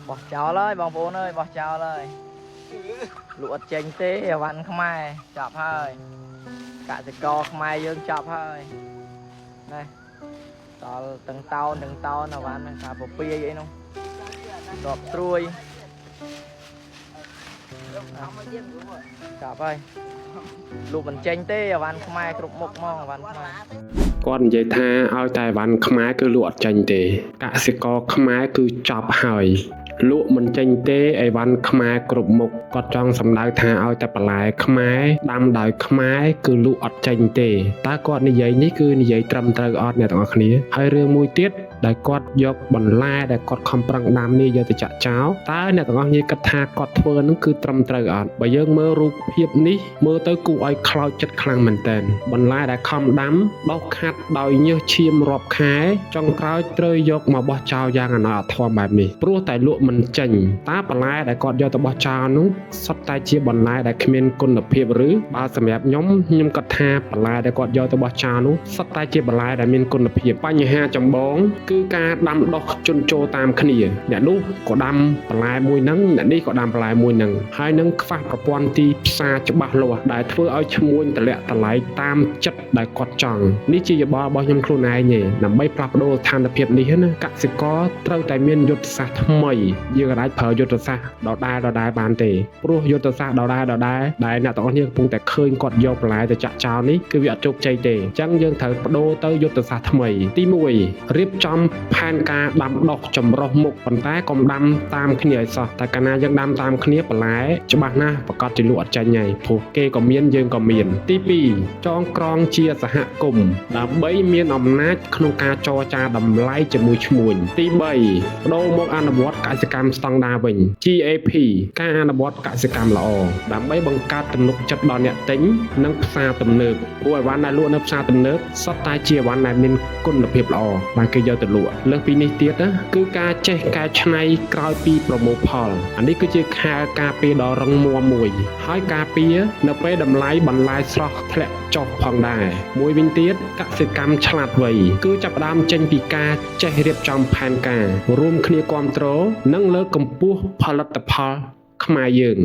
bỏ cháu ơi bóng vốn ơi bỏ cháu ơi lụa chênh tế văn khmai chọc hơi cả sẽ co khmai dương chọc hơi đây tao từng tao nào văn cả bộ pia vậy không đọp trui chọc hơi lụa mình chênh tế văn khmai trục mục mong văn khmai គាត់និយាយថាឲ្យតែវ៉ាន់ខ្មែរគឺលក់អត់ចាញ់ទេកសិករខ្មែរគឺចប់ហើយលក់មិនចាញ់ទេអីវ៉ាន់ខ្មែរគ្រប់មុខគាត់ចង់សម្ដៅថាឲ្យតែបន្លែខ្មែរដាំដោយខ្មែរគឺលក់អត់ចាញ់ទេតើគាត់និយាយនេះគឺនិយាយត្រឹមត្រូវអត់អ្នកទាំងអស់គ្នាហើយរឿងមួយទៀតដែលគាត់យកបន្លែដែលគាត់ខំប្រឹងដាំនេះយកទៅចាក់ចោលតើអ្នកទាំងអស់គ្នាគិតថាគាត់ធ្វើនឹងគឺត្រឹមត្រូវអត់បើយើងមើលរូបភាពនេះមើលទៅគួរឲ្យខ្លោចចិត្តខ្លាំងមែនតើបន្លែដែលខំដាំបោកខាត់ដោយញើសឈាមរាប់ខែចុងក្រោយត្រូវយកមកបោះចោលយ៉ាងអណោះអធមបែបនេះព្រោះតែលក់មិនចេញតើបន្លែដែលគាត់យកទៅបោះចោលនោះសុទ្ធតែជាបន្លែដែលគ្មានគុណភាពឬបើសម្រាប់ខ្ញុំគិតថាបន្លែដែលគាត់យកទៅបោះចោលនោះសុទ្ធតែជាបន្លែដែលមានគុណភាពបញ្ហាចម្បងគឺការដាំដុះជន់ចូលតាមគ្នាអ្នកនោះក៏ដាំបន្លែមួយហ្នឹងអ្នកនេះក៏ដាំបន្លែមួយហ្នឹងហើយនឹងខ្វះប្រព័ន្ធទីផ្សារច្បាស់លាស់ដែលធ្វើឲ្យឈ្មួញតម្លាក់តម្លៃតាមចិត្តដែលគាត់ចង់នេះជាយោបល់របស់ខ្ញុំខ្លួនឯងទេដើម្បីផ្លាស់ប្ដូរស្ថានភាពនេះណាកសិករត្រូវតែមានយុទ្ធសាស្ត្រថ្មីយើងអាចប្រើយុទ្ធសាស្ត្រដដែលបានទេព្រោះយុទ្ធសាស្ត្រដដែលដែលអ្នកទាំងអស់គ្នាកំពុងតែឃើញគាត់យកបន្លែទៅចាក់ចោលនេះគឺវាអត់ជោគជ័យទេអញ្ចឹងយើងត្រូវបដូរទៅយុទ្ធសាស្ត្រថ្មីទី1រៀបចំផែនការដាំដុះចម្រុះមុខប៉ុន្តែកុំដាំតាមគ្នាឲ្យសោះតែកាលណាយើងដាំតាមគ្នាបន្លែច្បាស់ណាស់ប្រកាសជាលក់អត់ចាញ់ហើយព្រោះគេក៏មានយើងក៏មានទី2ចងក្រងជាសហគមន៍ដើម្បីមានអំណាចក្នុងការចរចាតម្លៃជាមួយឈ្មួញទី3បដូរមកអនុវត្តកសិកម្មស្តង់ដារវិញ GAP ការអនុវត្តកសិកម្មល្អដើម្បីបង្កើតទំនុកចិត្តដល់អ្នកទិញនិងផ្សារទំនើបព្រោះអីវ៉ាន់ដែលលក់នៅផ្សារទំនើបសុទ្ធតែជាអីវ៉ាន់ដែលមានគុណភាពល្អបានគេយកទៅលក់លើសពីនេះទៀតណាគឺការចេះកែច្នៃក្រោយពីប្រមូលផលអានេះគឺជាខែលការពារដ៏រឹងមាំមួយហើយការពារនៅពេលតម្លៃបន្លែស្រស់ធ្លាក់ចុះផងដែរមួយវិញទៀតកសិកម្មឆ្លាតវៃគឺចាប់ផ្ដើមចេញពីការចេះរៀបចំផែនការរួមគ្នាគ្រប់គ្រងនិងលើកកម្ពស់ផលិតផលខ្មែរយើង